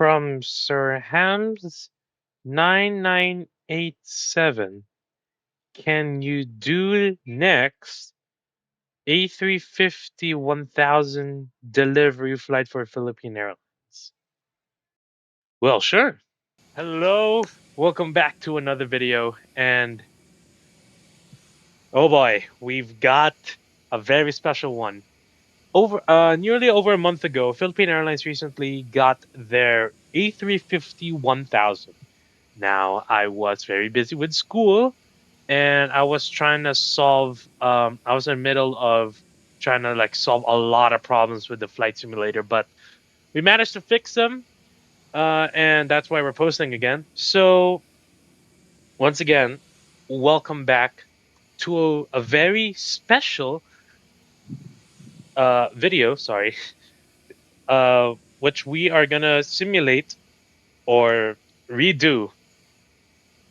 From Sir Hams 9987. Can you do next A350-1000 delivery flight for Philippine Airlines? Well, sure. Hello, welcome back to another video, and oh boy, we've got a very special one. Nearly over a month ago, Philippine Airlines recently got their A350-1000. Now, I was very busy with school, and I was trying to solve. I was in the middle of trying to solve a lot of problems with the flight simulator, but we managed to fix them, and that's why we're posting again. So once again, welcome back to a very special video. Sorry, which we are gonna simulate or redo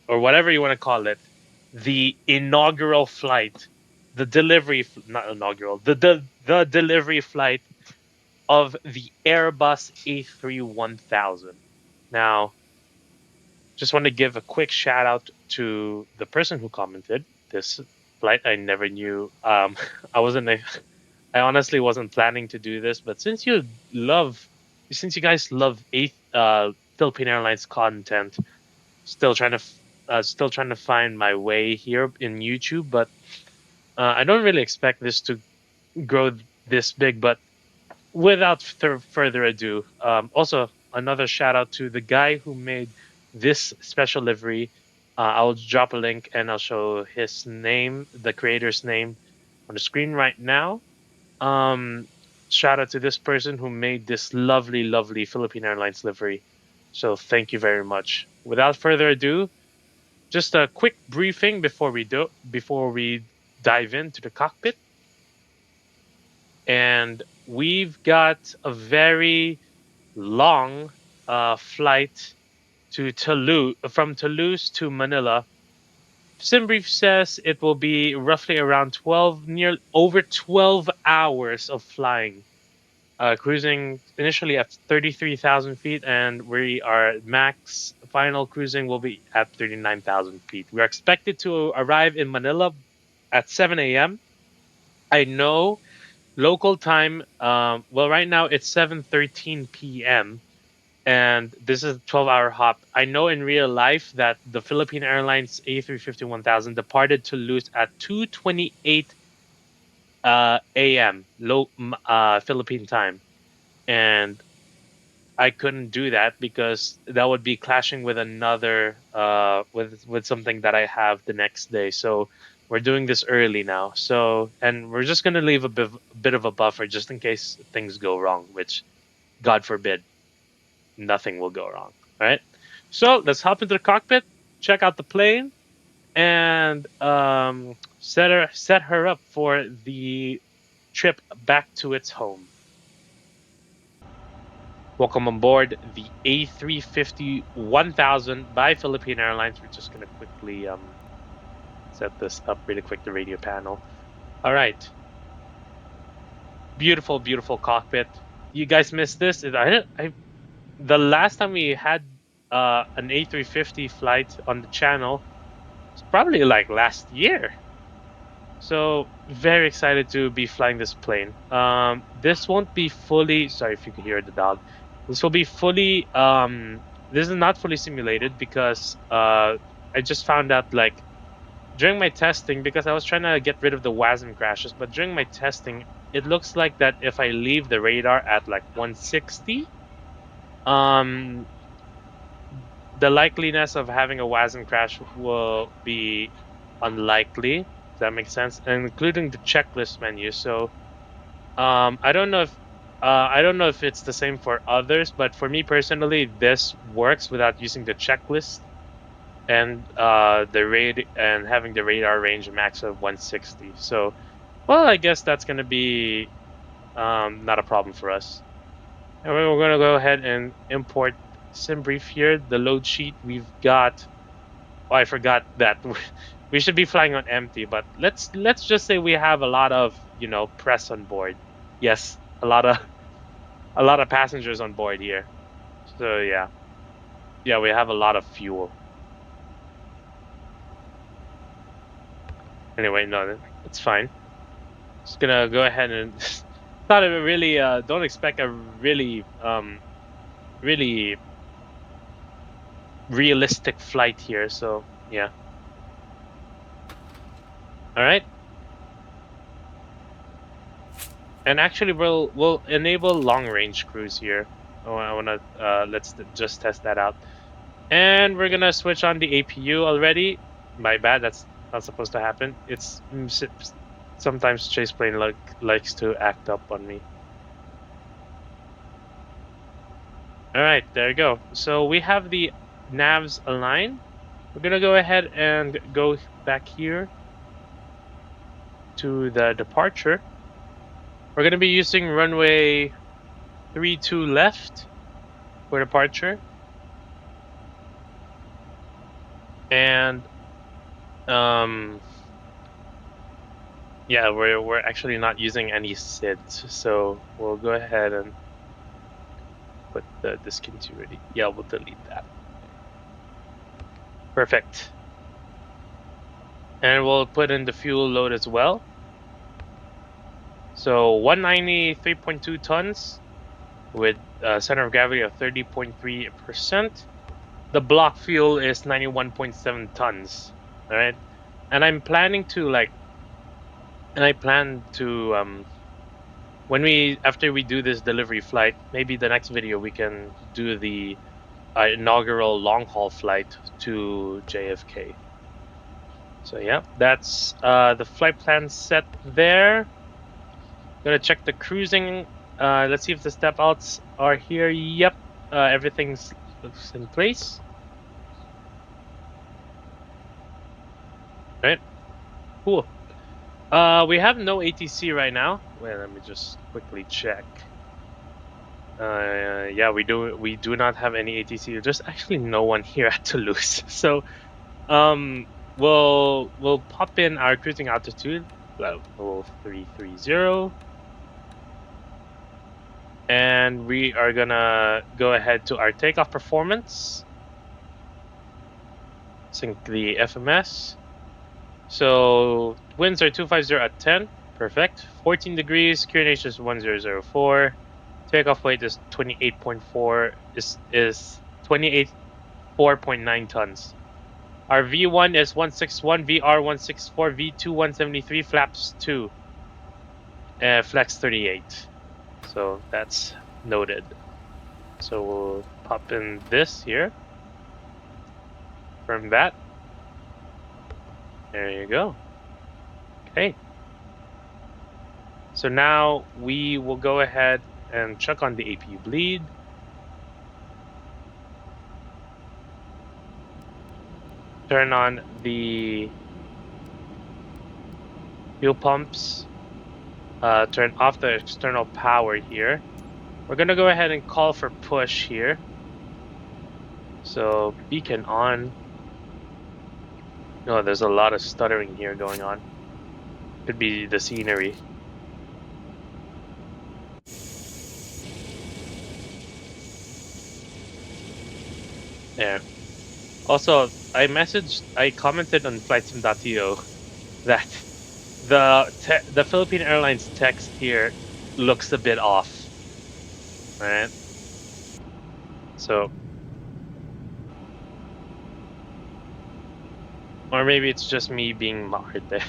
or whatever you want to call it, the inaugural flight, the delivery, not inaugural, the delivery flight of the Airbus A31000. Now, just want to give a quick shout out to the person who commented this flight. I never knew. I wasn't. I honestly wasn't planning to do this, but since you guys love Philippine Airlines content, still trying to find my way here in YouTube, but I don't really expect this to grow this big. But without further ado, also another shout out to the guy who made this special livery. I'll drop a link and I'll show his name, the creator's name, on the screen right now. Shout out to this person who made this lovely, lovely Philippine Airlines livery. So thank you very much. Without further ado, just a quick briefing before we dive into the cockpit. And we've got a very long flight to Toulouse, from Toulouse to Manila. SimBrief says it will be roughly around over 12 hours of flying. Cruising initially at 33,000 feet, and we are max final cruising will be at 39,000 feet. We are expected to arrive in Manila at 7 a.m. I know local time, well, right now it's 7:13 p.m. and this is a 12-hour hop. I know in real life that the Philippine Airlines A350-1000 departed Toulouse at 2:28 a.m. Philippine time, and I couldn't do that because that would be clashing with another with something that I have the next day. So we're doing this early now. So, and we're just gonna leave a bit of a buffer just in case things go wrong, which God forbid, nothing will go wrong. All right. So let's hop into the cockpit, check out the plane, and set her up for the trip back to its home. Welcome on board the A350-1000 by Philippine Airlines. We're just going to quickly set this up really quick, the radio panel. All right. Beautiful, beautiful cockpit. You guys missed this? The last time we had an A350 flight on the channel, it's probably like last year. So very excited to be flying this plane. This won't be fully, sorry if you can hear the dog. This will be fully, this is not fully simulated because I just found out during my testing, because I was trying to get rid of the WASM crashes, but during my testing, it looks like that if I leave the radar at 160, the likeliness of having a WASM crash will be unlikely. That makes sense, including the checklist menu. So I don't know if it's the same for others, but for me personally, this works without using the checklist and having the radar range max of 160. So, well, I guess that's gonna be not a problem for us. And we're gonna go ahead and import SimBrief here. The load sheet we've got. Oh, I forgot that we should be flying on empty, but let's just say we have a lot of press on board. Yes, a lot of passengers on board here. So yeah, we have a lot of fuel. Anyway, no, it's fine. Just gonna go ahead and not a really don't expect a really really realistic flight here. So yeah. All right. And actually, we'll enable long range cruise here. I wanna let's just test that out. And we're gonna switch on the APU already. My bad. That's not supposed to happen. It's sometimes Chase Plane likes to act up on me. All right, there you go. So we have the navs aligned. We're gonna go ahead and go back here to the departure. We're gonna be using runway 32 left for departure, and yeah, we're actually not using any SIDs, so we'll go ahead and put the discontinuity. Yeah, we'll delete that. Perfect. And we'll put in the fuel load as well. So 193.2 tons with a center of gravity of 30.3%. The block fuel is 91.7 tons. All right. And I'm planning to I plan to when after we do this delivery flight, maybe the next video we can do the inaugural long haul flight to JFK. So yeah, that's the flight plan set there. Gonna check the cruising. Let's see if the step outs are here. Yep, everything's looks in place. Right, cool. We have no ATC right now. Wait, let me just quickly check. Yeah, we do not have any ATC. There's actually no one here at Toulouse. So, we'll pop in our cruising altitude level 330, and we are gonna go ahead to our takeoff performance. Sync the FMS. So winds are 250 at 10. Perfect. 14 degrees. QNH is 1004. Takeoff weight is 28.4 is 28.4.9 tons. Our V1 is 161, VR 164, V2 173, flaps 2, flex 38. So that's noted. So we'll pop in this here. From that. There you go. Okay. So now we will go ahead and check on the APU bleed. Turn on the fuel pumps. Turn off the external power here. We're gonna go ahead and call for push here. So beacon on. No, there's a lot of stuttering here going on. Could be the scenery. There. Also, I commented on flightsim.to that the Philippine Airlines text here looks a bit off. Right? So, or maybe it's just me being marred there.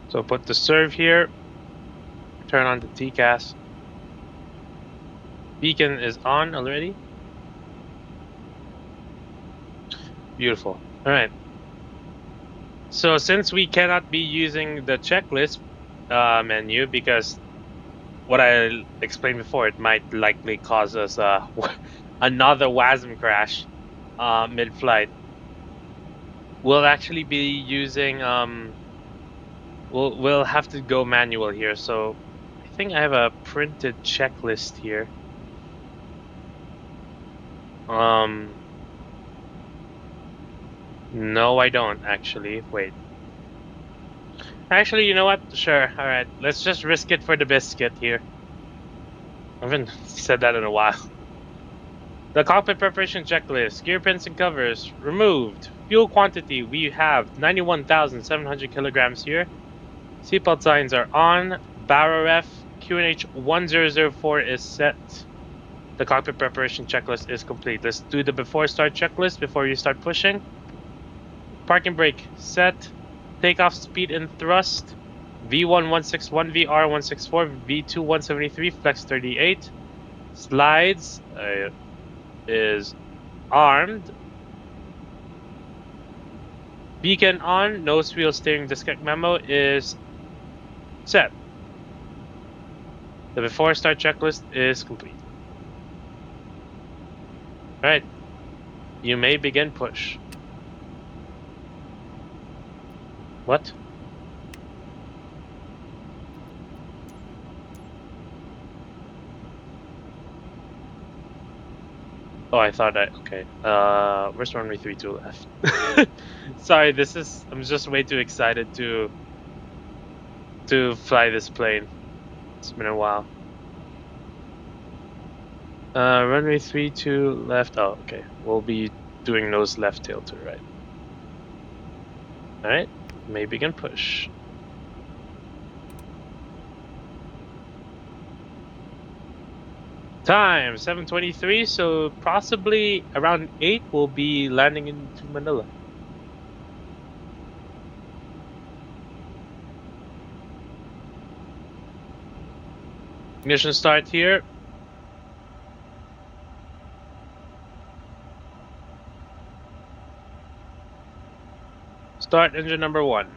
So put the serve here. Turn on the TCAS. Beacon is on already. Beautiful. All right. So since we cannot be using the checklist menu because what I explained before, it might likely cause us another WASM crash mid-flight. We'll actually be using we'll have to go manual here. So I think I have a printed checklist here. No, I don't actually. Wait. Actually, you know what? Sure. All right. Let's just risk it for the biscuit here. I haven't said that in a while. The cockpit preparation checklist. Gear pins and covers removed. Fuel quantity. We have 91,700 kilograms here. Seatbelt signs are on. Barrel QNH 1004 is set. The cockpit preparation checklist is complete. Let's do the before start checklist before you start pushing. Parking brake set. Takeoff speed and thrust. V1 161, VR 164, V2 173, flex 38. Slides is armed. Beacon on. Nose wheel steering diskette memo is set. The before start checklist is complete. All right. You may begin push. What? Oh, I thought okay. Where's runway 32 left? Sorry, I'm just way too excited to fly this plane. It's been a while. Runway 32 left. Oh, okay. We'll be doing nose left, tail to right. All right. May begin push. Time 7:23. So possibly around 8 we'll be landing into Manila. Ignition start here. Start engine number 1.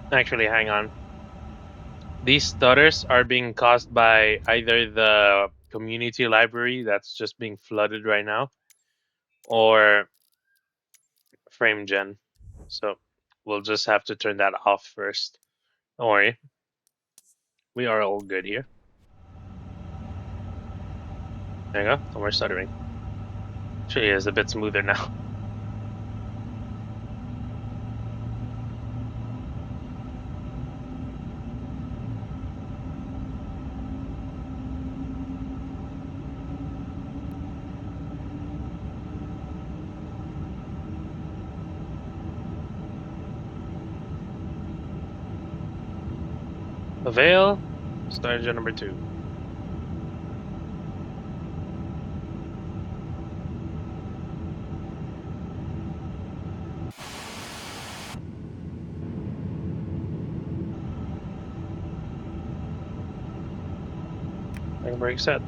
Actually, hang on. These stutters are being caused by either the community library that's just being flooded right now or frame gen. So we'll just have to turn that off first. Don't worry. We are all good here. There you go. No more stuttering. Actually, it's a bit smoother now. Avail. Start engine number 2. Brake set.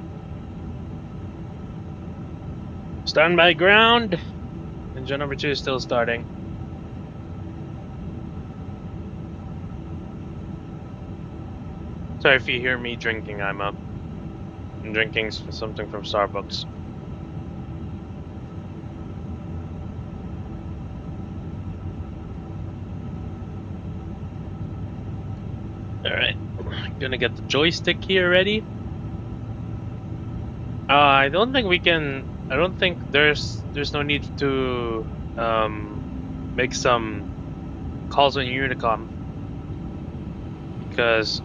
Stand by ground. Engine number 2 is still starting. Sorry if you hear me drinking. I'm drinking something from Starbucks. All right, gonna get the joystick here ready. I don't think we can. I don't think there's no need to make some calls on Unicom because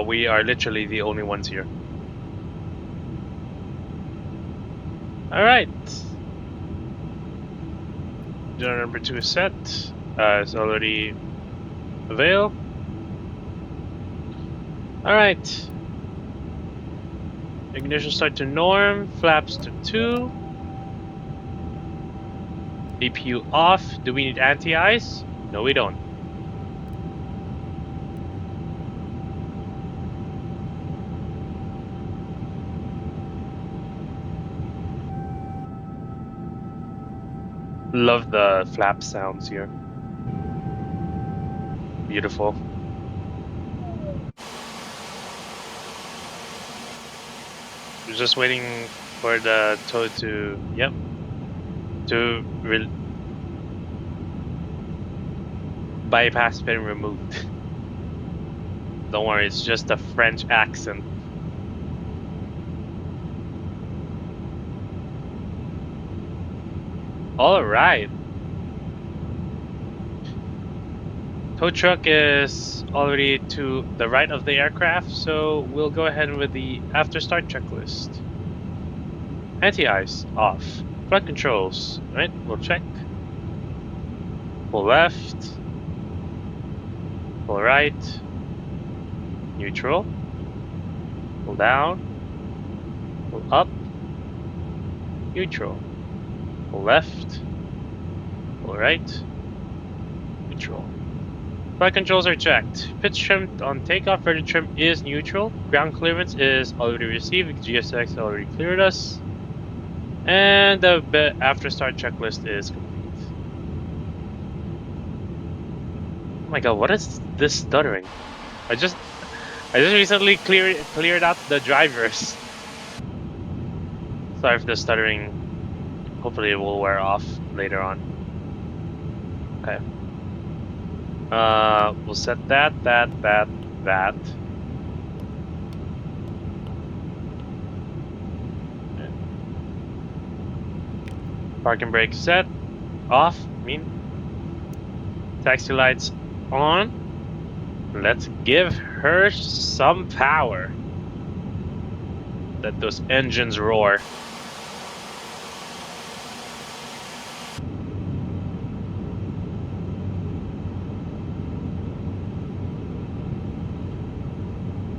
we are literally the only ones here. All right. Engine number 2 is set. It's already avail. All right. Ignition start to norm. Flaps to 2. APU off. Do we need anti-ice? No, we don't. Love the flap sounds here. Beautiful. We're just waiting for the tow to, yep, to bypass being removed. Don't worry, it's just a French accent. All right. Tow truck is already to the right of the aircraft, so we'll go ahead with the after start checklist. Anti-ice off. Flight controls, right? We'll check. Pull left. Pull right. Neutral. Pull down. Pull up. Neutral. Pull left. Pull right. Neutral. Flight controls are checked. Pitch trim on takeoff. Rudder trim is neutral. Ground clearance is already received. GSX already cleared us. And the after start checklist is complete. Oh my god, what is this stuttering? I just recently cleared out the drivers. Sorry for the stuttering. Hopefully it will wear off later on. Okay. We'll set that. Okay. Parking brake set. Off, taxi lights on. Let's give her some power. Let those engines roar.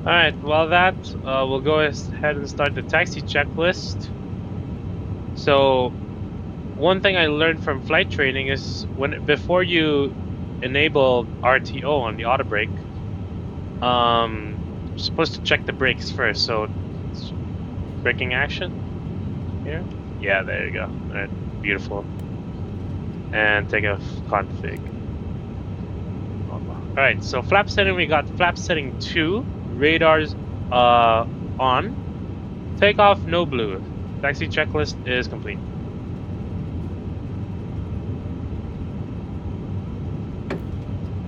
Alright, well we'll go ahead and start the taxi checklist. So, one thing I learned from flight training is before you enable RTO on the auto brake, you're supposed to check the brakes first. So, braking action here. Yeah, there you go. Alright, beautiful. And take a config. Alright, so flap setting, we got flap setting 2. Radars on. Takeoff, no blue. Taxi checklist is complete.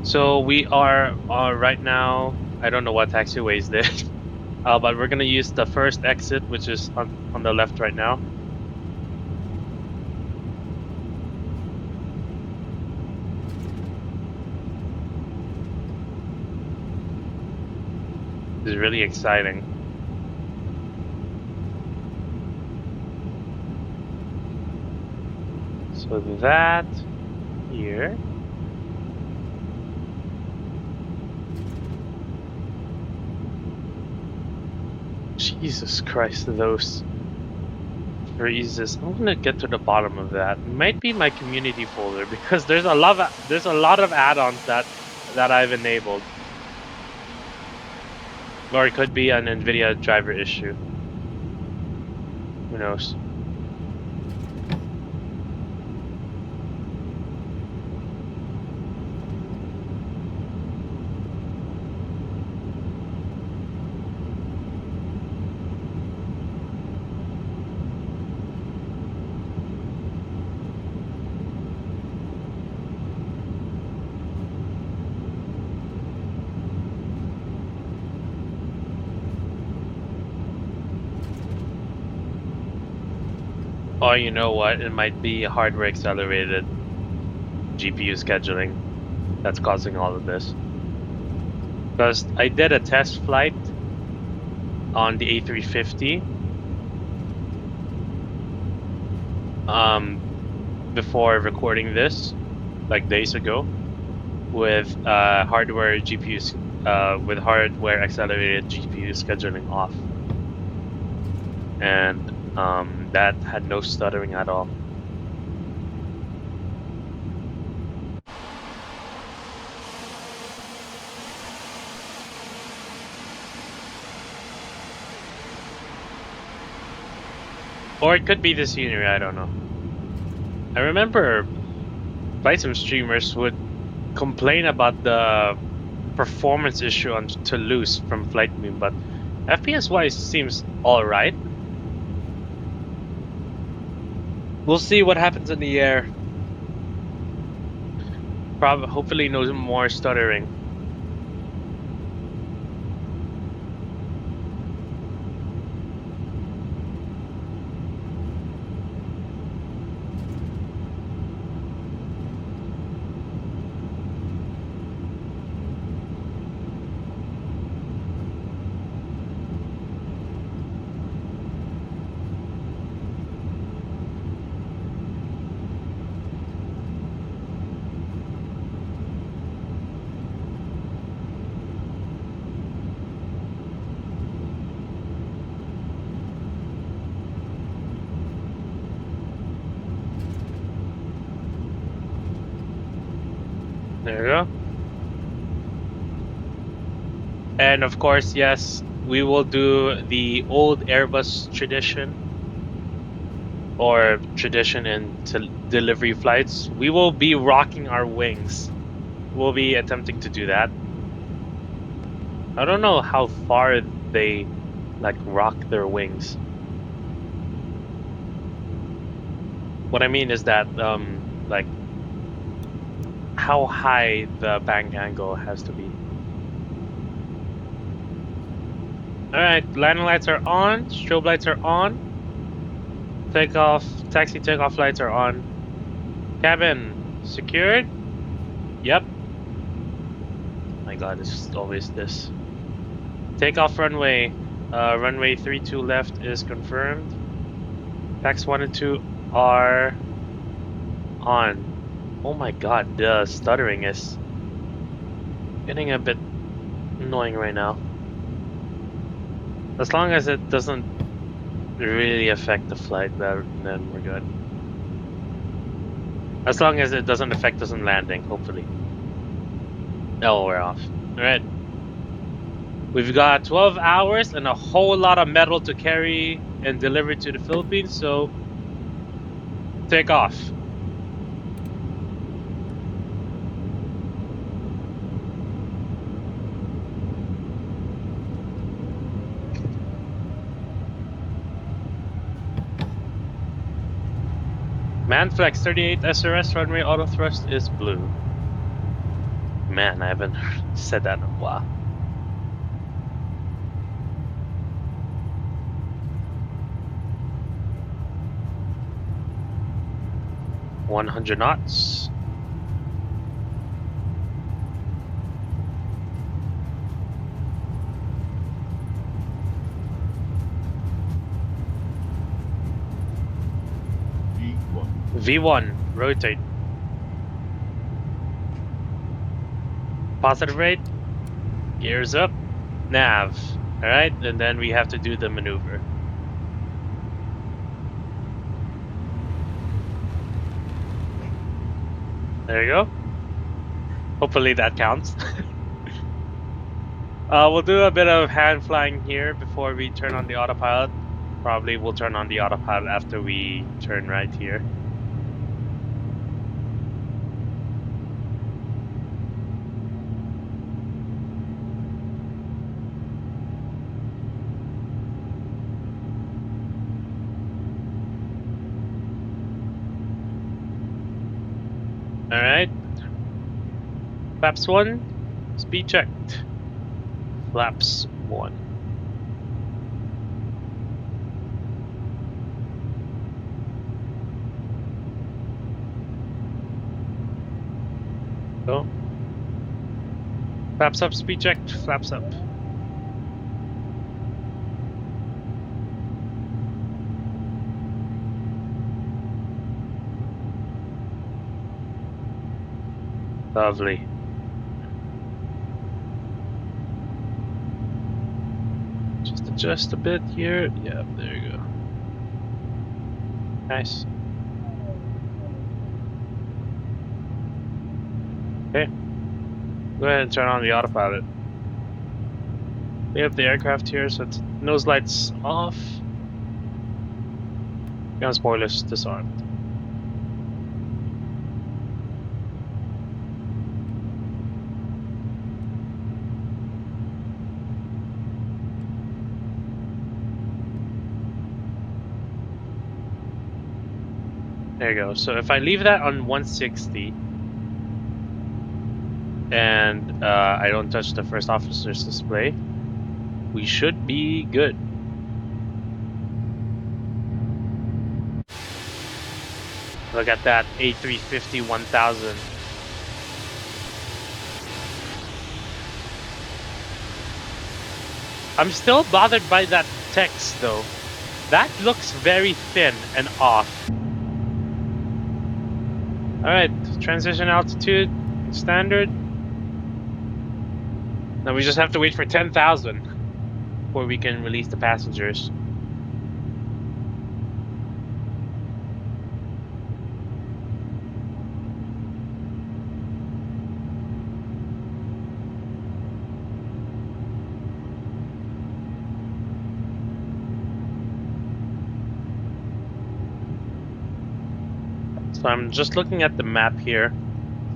So we are right now, I don't know what taxiway is this, but we're gonna use the first exit, which is on the left right now. This is really exciting. So that here. Jesus Christ, those freezes. I'm gonna get to the bottom of that. It might be my community folder because there's a lot of add-ons that I've enabled. Or it could be an NVIDIA driver issue. Who knows? Or you know what? It might be hardware accelerated GPU scheduling that's causing all of this. Because I did a test flight on the A350 before recording this, like days ago, with hardware GPUs with hardware accelerated GPU scheduling off, and that had no stuttering at all. Or it could be the scenery, I don't know. I remember flight sim streamers would complain about the performance issue on Toulouse from Flightbeam, but FPS wise seems all right. We'll see what happens in the air. Probably, hopefully, no more stuttering. There you go. And of course, yes, we will do the old Airbus tradition or tradition in delivery flights. We will be rocking our wings. We'll be attempting to do that. I don't know how far they like rock their wings. What I mean is that like how high the bank angle has to be. All right, landing lights are on, strobe lights are on. Taxi takeoff lights are on. Cabin secured. Yep. My God, it's always this. Takeoff runway. Runway 32 left is confirmed. Tax 1 and 2 are on. Oh my God, the stuttering is getting a bit annoying right now. As long as it doesn't really affect the flight, then we're good. As long as it doesn't affect us in landing, hopefully. Oh, we're off. All right. We've got 12 hours and a whole lot of metal to carry and deliver to the Philippines, so take off. Manflex 38 SRS runway auto thrust is blue. Man, I haven't said that in a while. $100 knots. V1, rotate. Positive rate, gears up, nav. All right, and then we have to do the maneuver. There you go. Hopefully that counts. We'll do a bit of hand flying here before we turn on the autopilot. Probably we'll turn on the autopilot after we turn right here. All right. Flaps 1, speed checked. Flaps 1. Go. Flaps up, speed checked. Flaps up. Lovely. Just adjust a bit here. Yeah, there you go. Nice. Okay. Go ahead and turn on the autopilot. We have the aircraft here, so it's nose lights off. Gun spoilers disarmed. There you go. So if I leave that on 160 and I don't touch the first officer's display, we should be good. Look at that A350-1000. I'm still bothered by that text though. That looks very thin and off. Alright, transition altitude, standard. Now we just have to wait for 10,000 before we can release the passengers. So I'm just looking at the map here.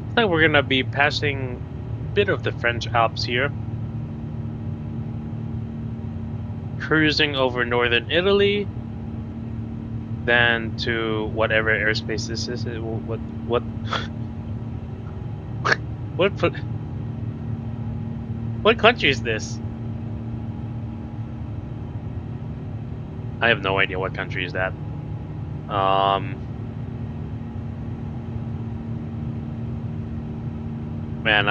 Looks like we're gonna be passing a bit of the French Alps here. Cruising over northern Italy, then to whatever airspace this is. What country is this? I have no idea what country is that. Man,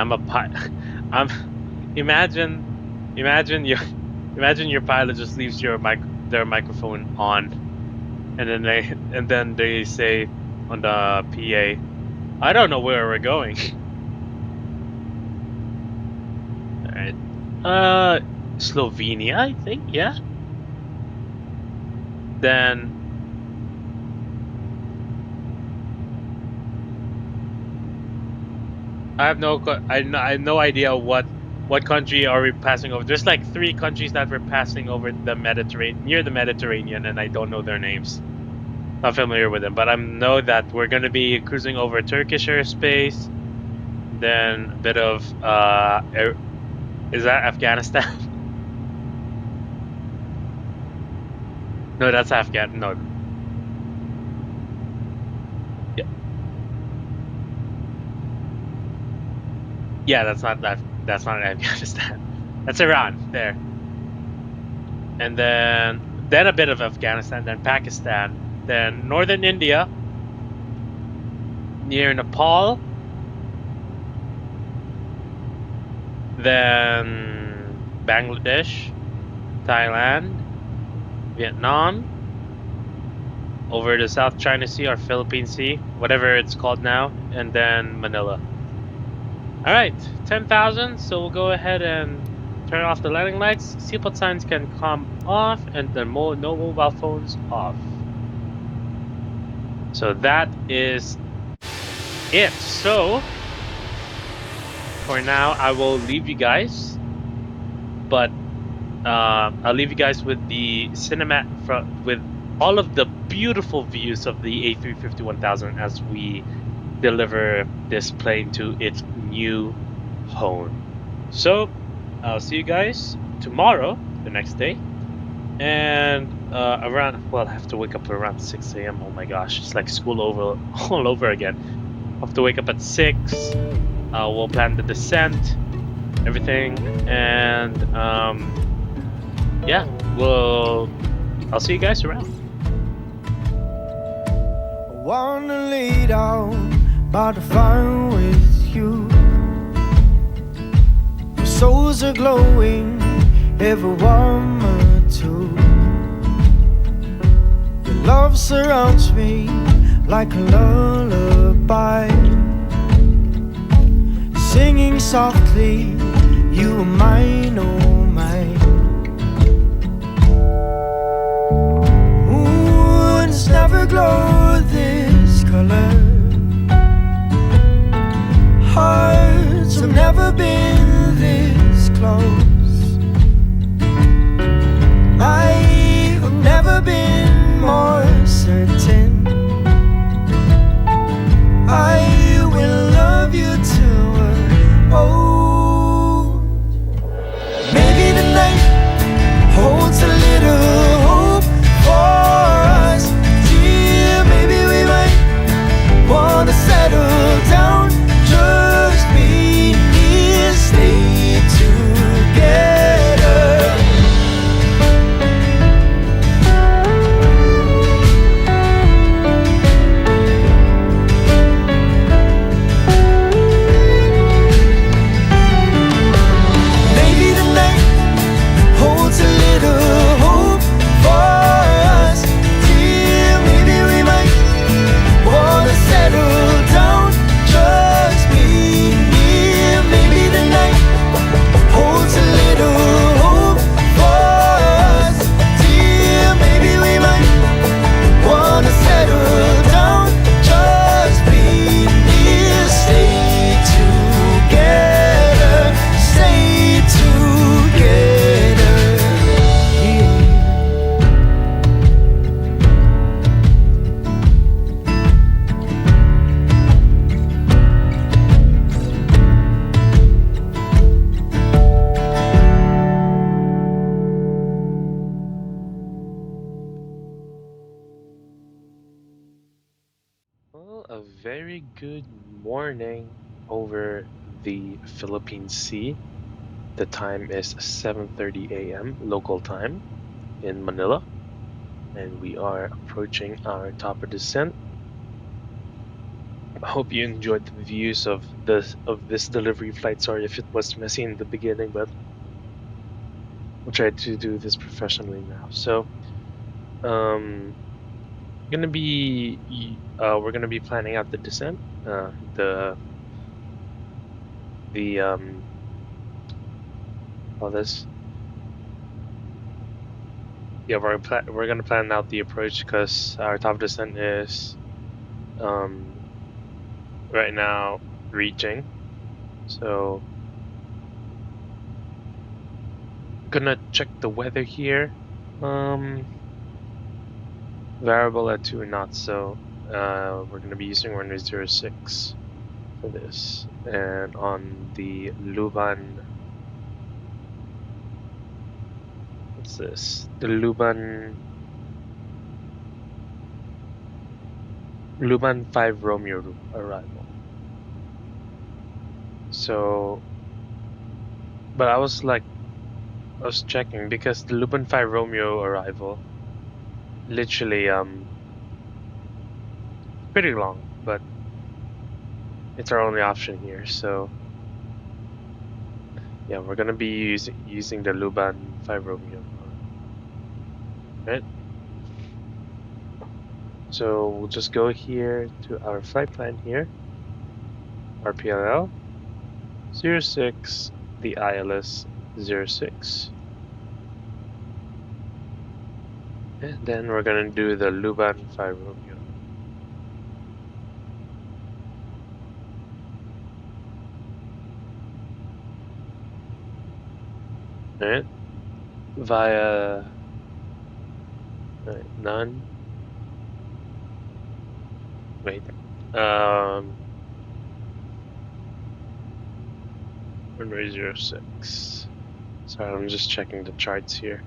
imagine your pilot just leaves their microphone on, and then they say on the PA, "I don't know where we're going." All right, Slovenia, I think, yeah. Then I have no idea what country are we passing over. There's like 3 countries that we're passing over the near the Mediterranean, and I don't know their names. Not familiar with them, but I know that we're going to be cruising over Turkish airspace. Then a bit of is that Afghanistan? No, that's Afghan. No. Yeah. Yeah, that's not Afghanistan. That's Iran there. And then a bit of Afghanistan, then Pakistan, then northern India, near Nepal, then Bangladesh, Thailand, Vietnam, over the South China Sea or Philippine Sea, whatever it's called now, and then Manila. All right, 10,000. So we'll go ahead and turn off the landing lights. Seatbelt signs can come off, and the no mobile phones off. So that is it. So for now, I will leave you guys, but I'll leave you guys with the with all of the beautiful views of the A350-1000 as we deliver this plane to its new home. So I'll see you guys tomorrow, the next day, and around, well, I have to wake up around 6 a.m. Oh my gosh, it's like school all over again. I have to wake up at 6. We'll plan the descent, everything, and yeah, I'll see you guys around. I wanna lay down by the fire with you. Your souls are glowing, every warm or two. Your love surrounds me like a lullaby, singing softly, you are mine, oh mine. Ooh, it's never glowed this color. Hearts have never been this close. I have never been more certain. I will love you till we're old. Maybe the night holds a little hope for us, dear. Maybe we might very good morning over the Philippine Sea. The time is 7:30 a.m. local time in Manila, and we are approaching our top of descent. I hope you enjoyed the views of this delivery flight. Sorry if it was messy in the beginning, but we'll try to do this professionally now. So, um, we're gonna be planning out the descent. The all this Yeah, we're gonna plan out the approach because our top descent is um right now reaching. So gonna check the weather here. Um Variable at 2 knots, so we're gonna be using runway 06 for this. And on the Luban, what's this? The Luban 5 Romeo arrival. So but I was checking because the Luban 5 Romeo arrival literally pretty long, but it's our only option here. So yeah, we're gonna be using the Luban 5 Romeo. Right. So we'll just go here to our flight plan here, RPLL 06, the ILS 06. And then we're gonna do the Luban 5 Romeo. Right? Via none. Wait. Um Runway 06. Sorry, I'm just checking the charts here.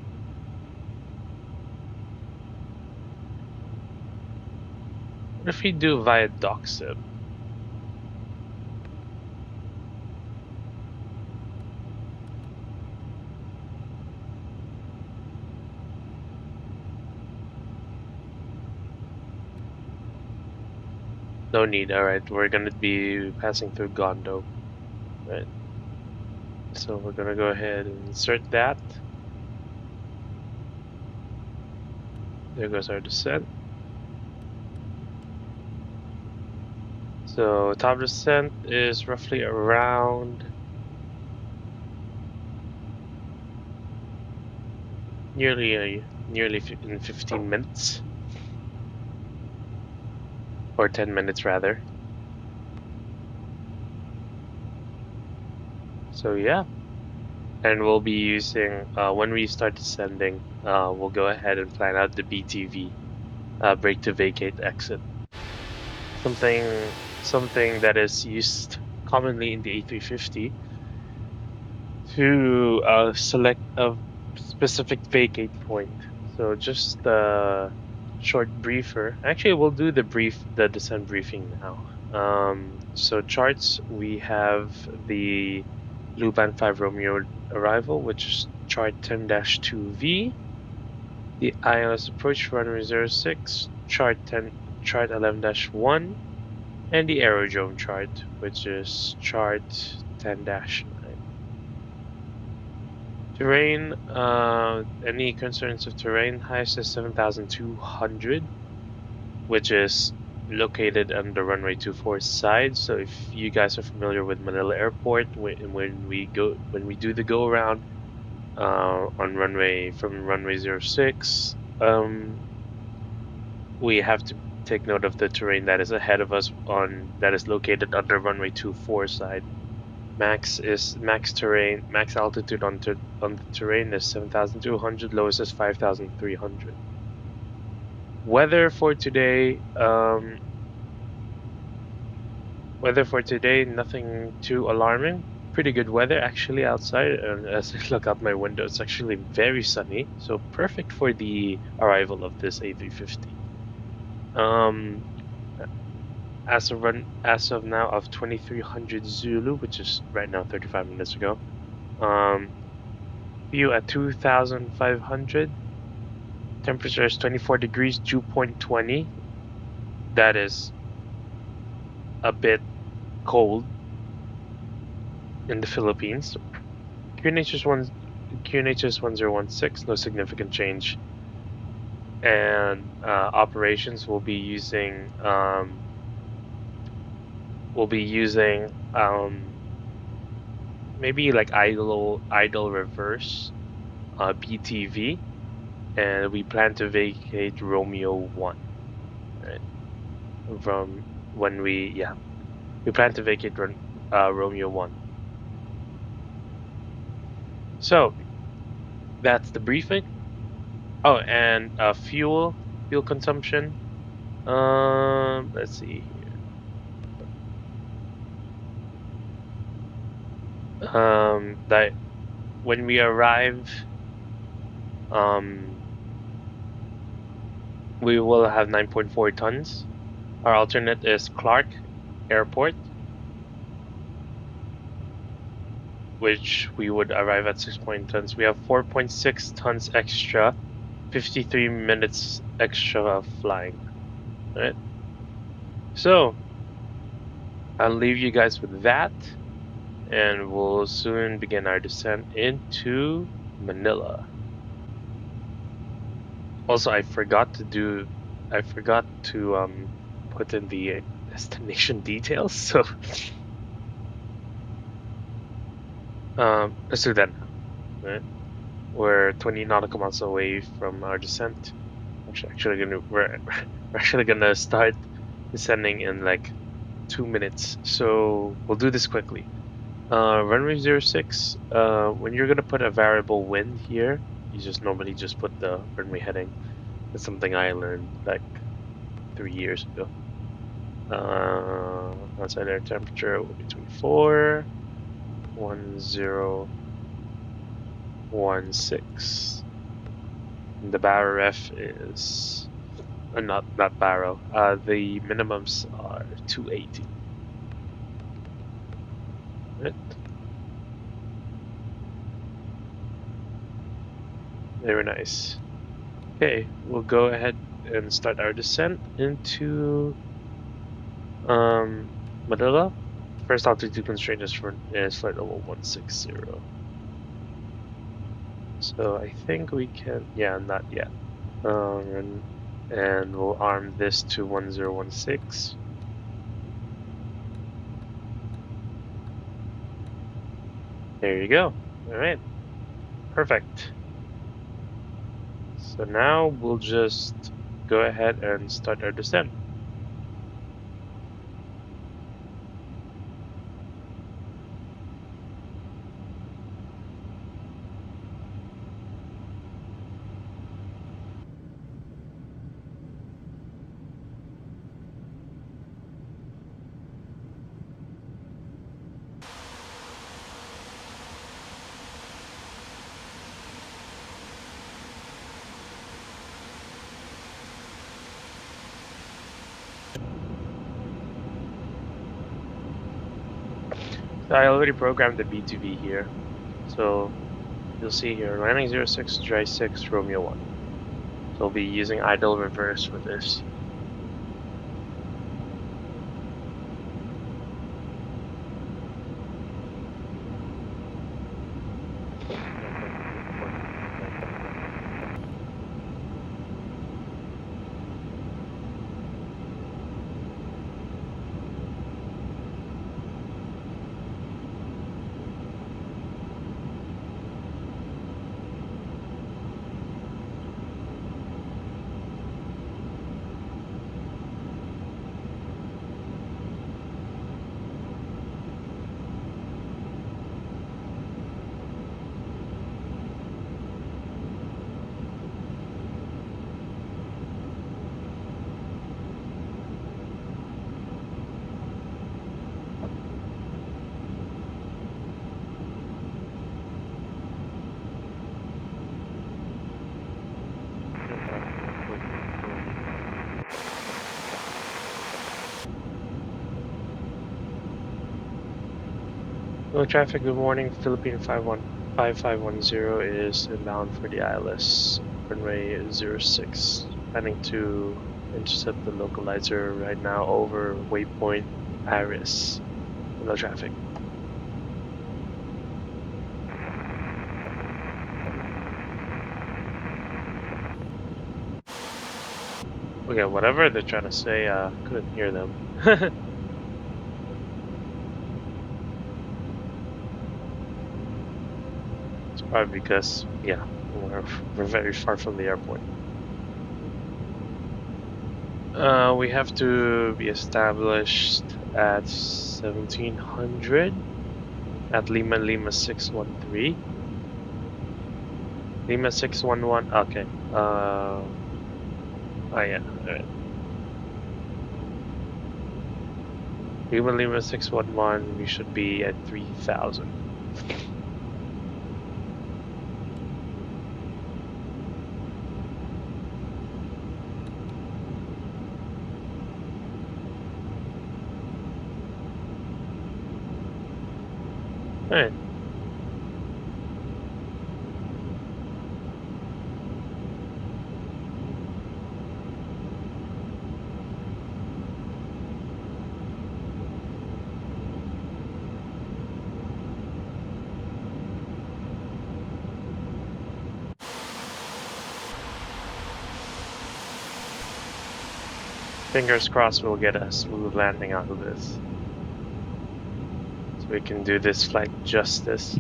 What if we do via Doxip? No need. All right, we're gonna be passing through Gondo. Right. So we're gonna go ahead and insert that. There goes our descent. So top descent is roughly around nearly in 15 minutes or 10 minutes rather. So yeah, and we'll be using when we start descending, we'll go ahead and plan out the BTV, brake to vacate exit. Something that is used commonly in the A350 to select a specific vacate point. So just a short briefer. Actually, we'll do the descent briefing now. So charts, we have the Luban 5 Romeo arrival, which is chart 10-2V, the ILS approach runway 06, chart 11-1, and the aerodrome chart, which is chart 10-9. Terrain, any concerns of terrain? Highest is 7,200, which is located on the runway 24 side. So if you guys are familiar with Manila Airport, when we do the go around on runway 06, we have to take note of the terrain that is ahead of us on that is located under runway 24 side. Max altitude on the terrain is 7,200, lowest is 5,300. Weather for today, nothing too alarming. Pretty good weather actually outside, and as I look out my window, it's actually very sunny, so perfect for the arrival of this A350. Um, as of now of 2300 Zulu, which is right now 35 minutes ago. View at 2500. Temperature is 24 degrees, dew point 20. That is a bit cold in the Philippines. QNHS 1016, no significant change. And operations will be using maybe like idle reverse BTV, and we plan to vacate Romeo 1, right? From when we plan to vacate Romeo 1. So that's the briefing. Oh, and fuel consumption. Let's see here. That when we arrive, um, we will have 9.4 tons. Our alternate is Clark Airport, which we would arrive at 6 tons. We have 4.6 tons extra, 53 minutes extra of flying. Right. So I'll leave you guys with that, and we'll soon begin our descent into Manila. Also, I forgot to put in the destination details. So let's do that now. Right? We're 20 nautical miles away from our descent. We're actually gonna start descending in like 2 minutes. So we'll do this quickly. Runway 06, when you're gonna put a variable wind here, you just normally just put the runway heading. That's something I learned like 3 years ago. Outside air temperature will be 24, 1016. And the barrel ref is not barrel. The minimums are 280. Right? Very nice. Okay, we'll go ahead and start our descent into Manila. First altitude constraint is flight level 160. So I think we can, yeah, not yet. And we'll arm this to 1016. There you go. All right, perfect. So now we'll just go ahead and start our descent. So I already programmed the B2B here. So you'll see here, landing 06, dry 6, Romeo 1. So I'll be using idle reverse for this. No traffic, good morning. Philippine 5510 is inbound for the ILS. Runway 06. Planning to intercept the localizer right now over waypoint Iris. No traffic. Okay, whatever they're trying to say, couldn't hear them. It's probably because, yeah, we're very far from the airport. We have to be established at 1700 at Lima Lima 613. Lima 611. Okay. Oh yeah. All right. Lima Lima 611. We should be at 3000. All right. Fingers crossed we'll get a smooth landing out of this. So we can do this flight justice.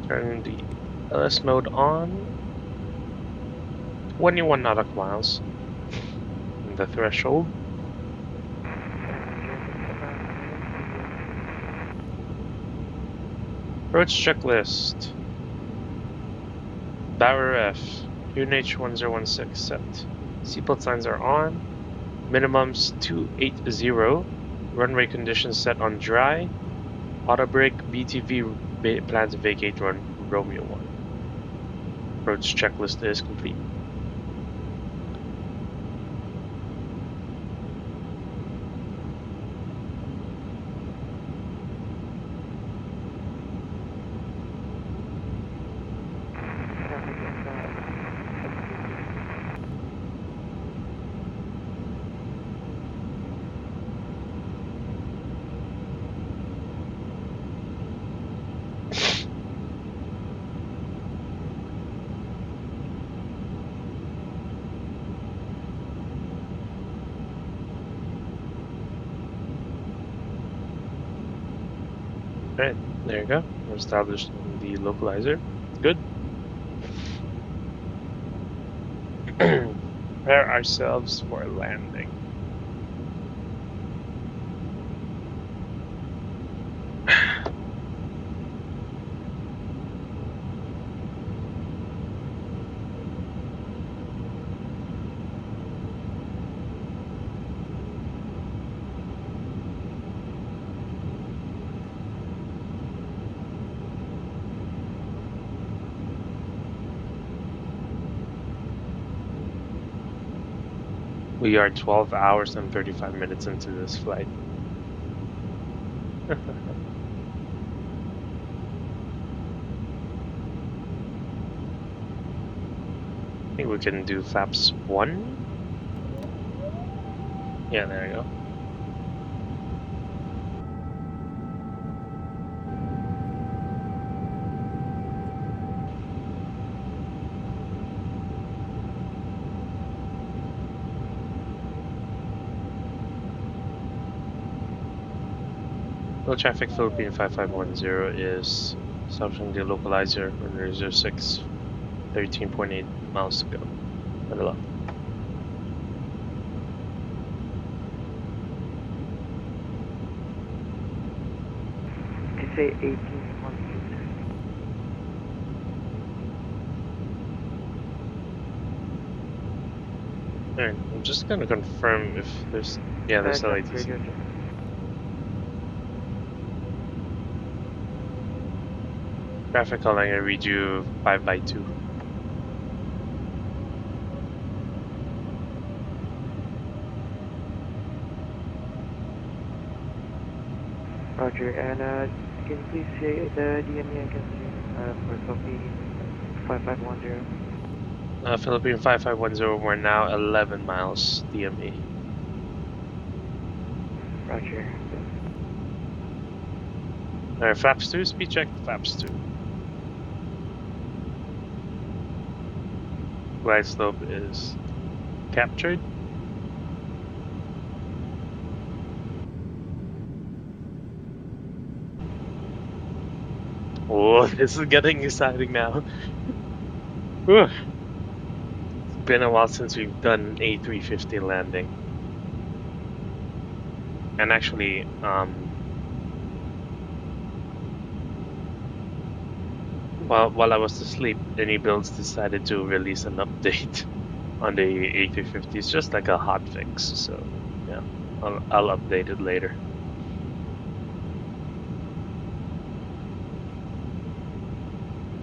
Turn the LS mode on. 21 nautical miles. And the threshold. Approach checklist. Bauer F. QNH1016 set. Seatbelt signs are on. Minimums 280. Runway conditions set on dry. Auto brake. BTV plan to vacate run Romeo 1. Approach checklist is complete. Alright, there you go. We're established on the localizer. Good. Prepare ourselves for landing. We are 12 hours and 35 minutes into this flight. I think we can do flaps 1. Yeah, there you go. Low traffic Philippine 5510 is establishing the localizer runway 06, 13.8 miles to go. Manila. To say 18.2. Alright, I'm just gonna confirm if there's. Yeah, there's LATC. Traffic calling, I read you 5x2. Roger, and can you please say the DME again, for Philippine 5510? Philippine 5510, we're now 11 miles DME. Roger. Alright, flaps 2, speed check, flaps 2. Glide slope is captured. Oh, this is getting exciting now. Whew. It's been a while since we've done A350 landing. And actually, while I was asleep, inibuilds decided to release an update on the A350. It's just like a hot fix, so yeah, I'll update it later.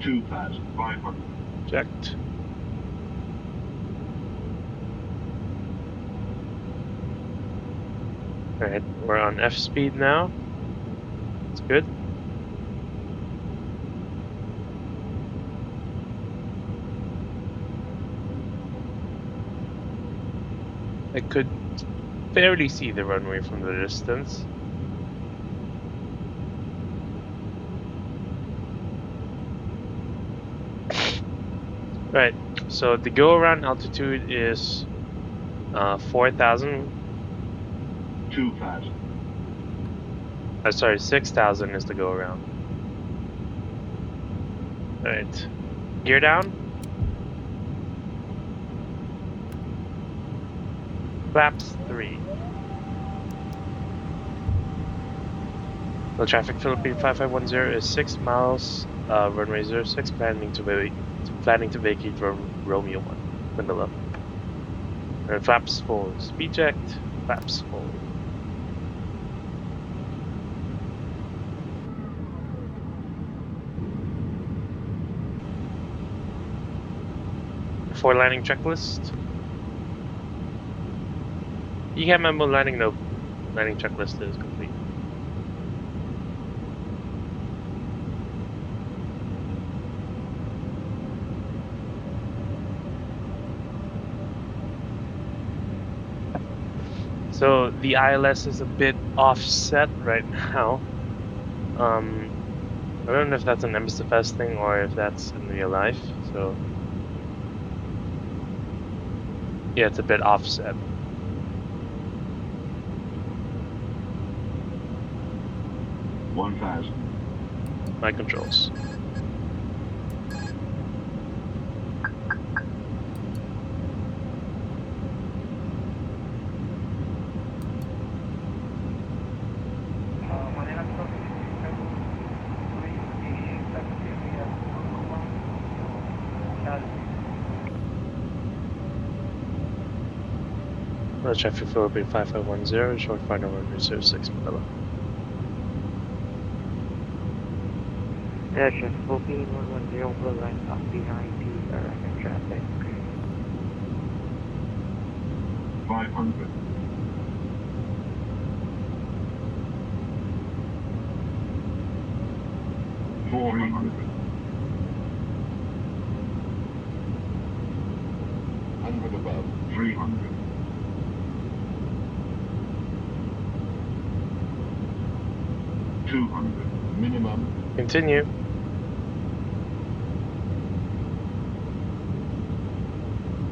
Two pass 500. Checked. Alright, we're on F speed now. It's good. I could barely see the runway from the distance. Right, so the go-around altitude is 4,000. Too fast. Sorry, 6,000 is the go-around. Alright, gear down. Flaps 3. The traffic Philippine 5510 is 6 miles, runway 06, planning to vacate Romeo 1, Manila. And flaps full, speed checked, flaps full. Before landing checklist. ECAM memo landing, no. Landing checklist is complete. So the ILS is a bit offset right now. I don't know if that's an MSFS thing or if that's in real life. So yeah, it's a bit offset. One pass. My controls. Traffic Philippine 5510, short final runway 06 Manila. Yeah, just Philippine 110 will line up behind the arrival traffic. 500. $400. 100 above. 300. 200. Minimum. Continue.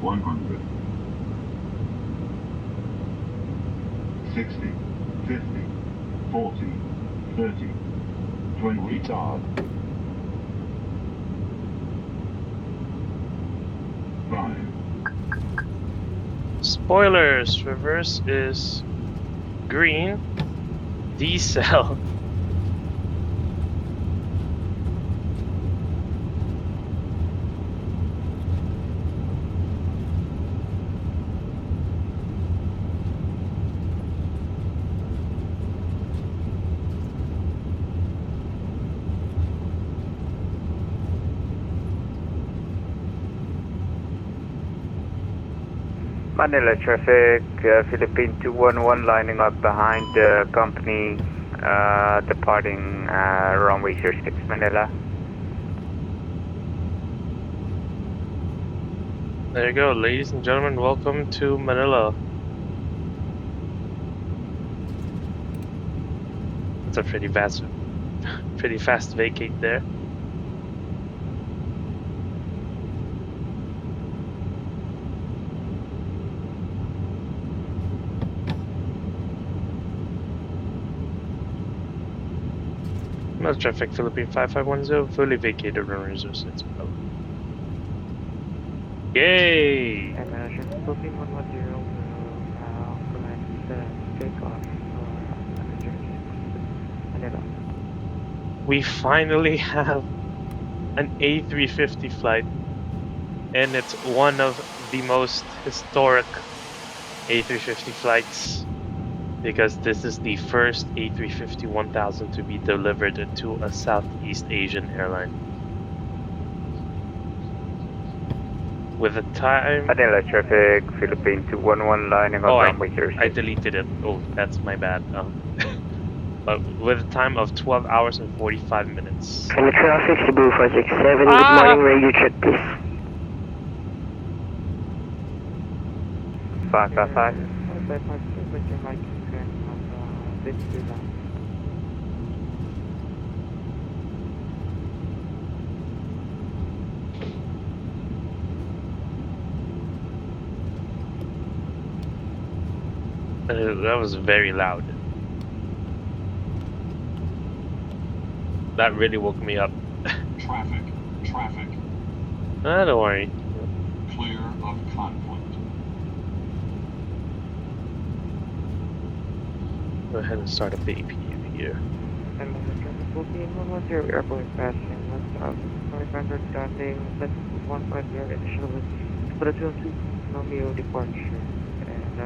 100. 60. 50. 40. 30. 20. Retard. 5. Spoilers, reverse is green. D-cell. Manila traffic, Philippine 211 lining up behind the company Departing runway 06 Manila. There you go, ladies and gentlemen. Welcome to Manila. That's a pretty fast vacate there. Mass traffic Philippine 5510, fully vacated runway 06. Yay! And Philippine 110 will commence takeoff for Manila. We finally have an A350 flight, and it's one of the most historic A350 flights because this is the first A350-1000 to be delivered to a Southeast Asian airline. With a time... Manila traffic, Philippine 211 lining on runway 06. I deleted it. Oh, that's my bad. But with a time of 12 hours and 45 minutes. Manila traffic, Cebu 467, good morning, radio check please. 555. Put your mic on this line. That was very loud. That really woke me up. Traffic. Don't worry. Clear of conflict. Go ahead and start up the APU here. And Philippine 110, we are going passing 1,500 landing, let's 150 initial for the 2 Romeo departure. And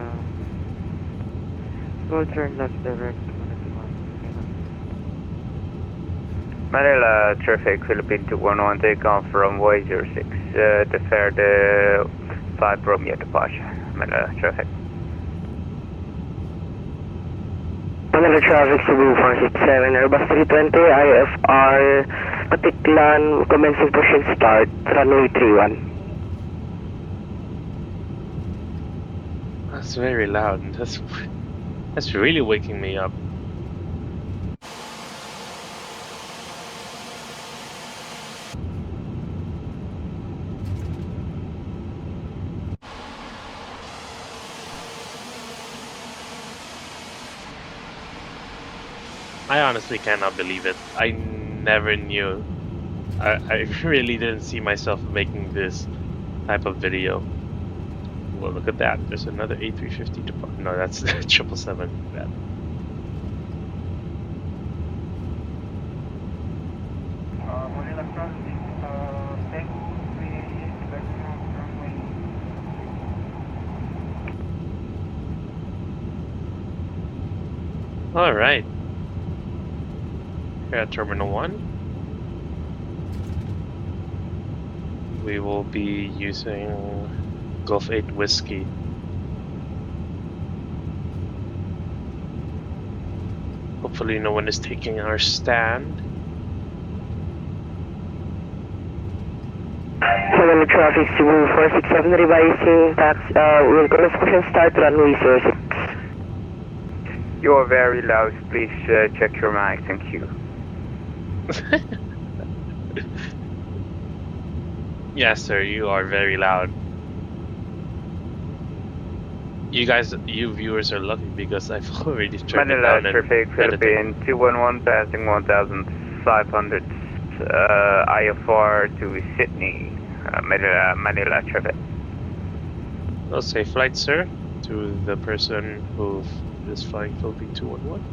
we'll turn left direct to Manila. Manila traffic, Philippine 211 takeoff from runway 06. Defer the 5 Romeo departure. Manila traffic. Manila traffic, Cebu 467, Airbus 320, IFR, Patiklan, commencing push and start, runway 31. That's very loud. That's really waking me up. I honestly cannot believe it. I never knew. I really didn't see myself making this type of video. Well, look at that. There's another A350 depart. No, that's 777. Bad. Manila traffic, thanks, All right. Here at Terminal 1, we will be using Gulf 8 Whiskey. Hopefully no one is taking our stand. Manila traffic, Cebu 467, revising tax, will commence push and start, runway 06. You are very loud. Please check your mic. Thank you. Yes, sir, you are very loud. You viewers are lucky because I've already turned it Manila down and traffic, edited. Philippine 211 passing 1,500 IFR to Sydney. Manila traffic. Well, safe flight, sir, to the person who is flying Philippine 211.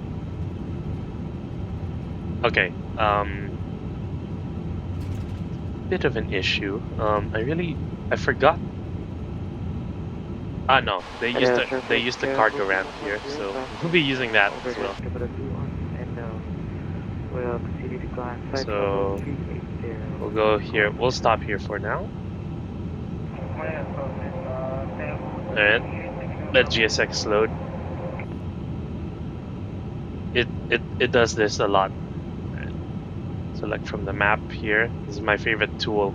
Okay, bit of an issue. I forgot. Ah, no, they used the cargo ramp here, so we'll be using that as well. We'll continue to climb flight So level 380. we'll go here. We'll stop here for now. And let GSX load. it does this a lot. Right. Select from the map here. This is my favorite tool.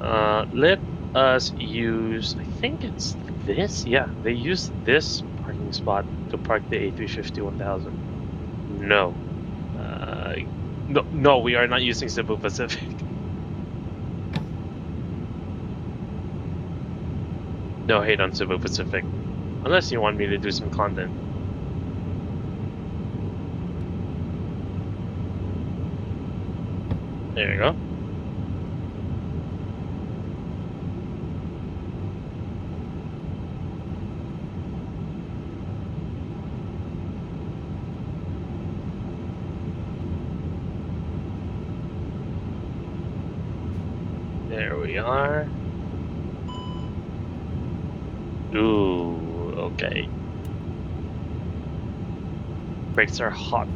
Let us use, I think it's this. Yeah, they use this parking spot to park the A350-1000. No. No, we are not using Cebu Pacific. No hate on Cebu Pacific. Unless you want me to do some content. There you go. There we are. Ooh, okay. Brakes are hot.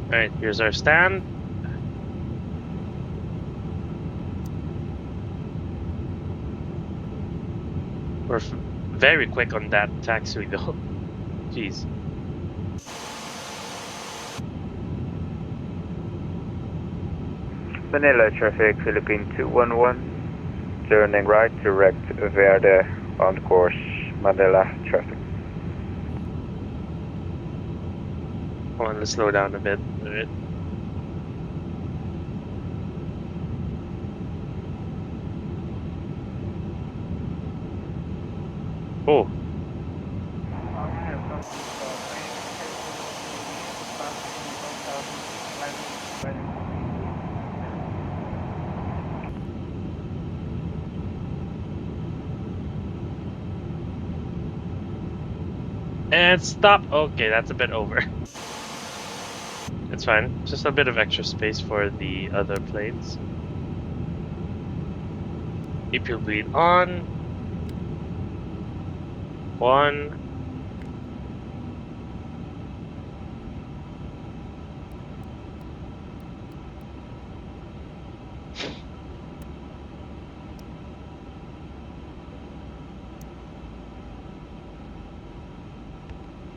Alright, here's our stand. We're very quick on that taxiway though. Jeez. Manila traffic, Philippine 211. Turning right, direct Verde on course, Manila traffic. Come on, let's slow down a bit. Alright. Oh. And stop. Okay, that's a bit over. It's fine. Just a bit of extra space for the other planes. Keep your bleed on. 1.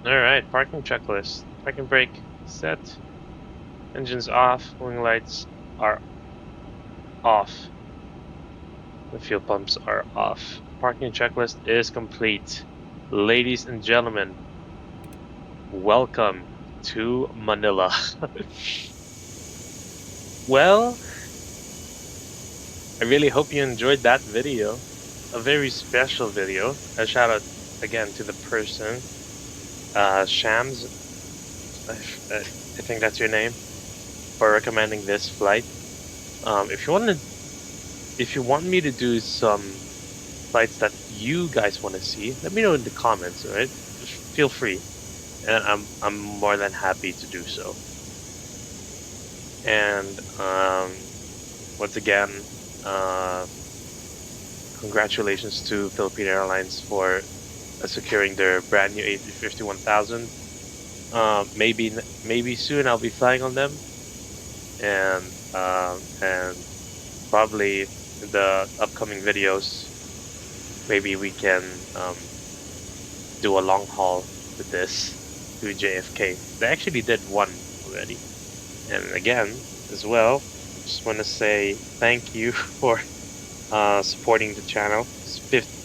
Alright, parking checklist. Parking brake set. Engines off. Wing lights are off. The fuel pumps are off. Parking checklist is complete. Ladies and gentlemen, welcome to Manila. Well, I really hope you enjoyed that video. A very special video. A shout out again to the person, Shams, I think that's your name, for recommending this flight. If you want me to do some flights that you guys want to see, let me know in the comments. All right, just feel free, and I'm more than happy to do so. And once again, congratulations to Philippine Airlines for securing their brand new A350-1000. Maybe soon I'll be flying on them, and probably in the upcoming videos, maybe we can do a long haul with this to JFK. They actually did one already, and again as well, just want to say thank you for supporting the channel.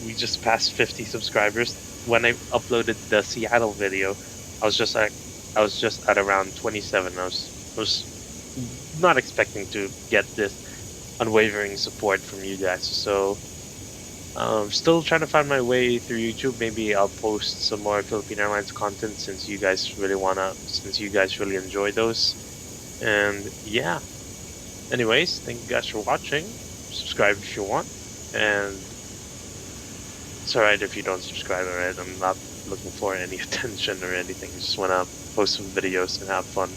We just passed 50 subscribers. When I uploaded the Seattle video, I was just at around 27. I was not expecting to get this unwavering support from you guys. So still trying to find my way through YouTube. Maybe I'll post some more Philippine Airlines content since you guys really enjoy those. And yeah. Anyways, thank you guys for watching. Subscribe if you want, and it's alright if you don't subscribe. Alright, I'm not looking for any attention or anything. I just wanna post some videos and have fun.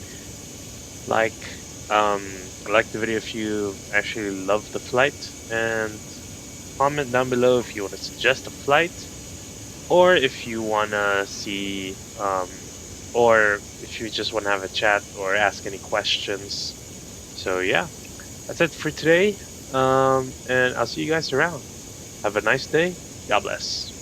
Like the video if you actually love the flight, and comment down below if you want to suggest a flight, or if you wanna see or if you just want to have a chat or ask any questions. So yeah, that's it for today. And I'll see you guys around. Have a nice day. God bless.